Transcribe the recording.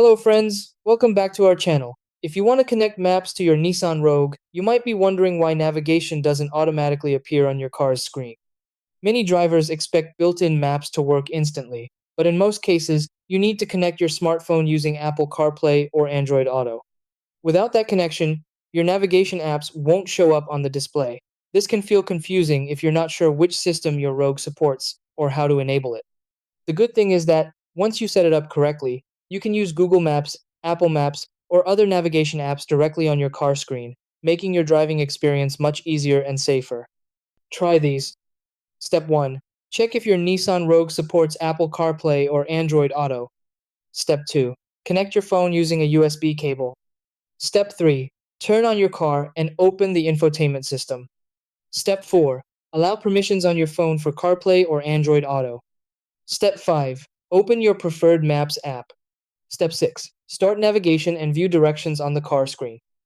Hello friends, welcome back to our channel. If you want to connect maps to your Nissan Rogue, you might be wondering why navigation doesn't automatically appear on your car's screen. Many drivers expect built-in maps to work instantly, but in most cases, you need to connect your smartphone using Apple CarPlay or Android Auto. Without that connection, your navigation apps won't show up on the display. This can feel confusing if you're not sure which system your Rogue supports or how to enable it. The good thing is that once you set it up correctly, you can use Google Maps, Apple Maps, or other navigation apps directly on your car screen, making your driving experience much easier and safer. Try these. Step 1. Check if your Nissan Rogue supports Apple CarPlay or Android Auto. Step 2. Connect your phone using a USB cable. Step 3. Turn on your car and open the infotainment system. Step 4. Allow permissions on your phone for CarPlay or Android Auto. Step 5. Open your preferred Maps app. Step 6. Start navigation and view directions on the car screen.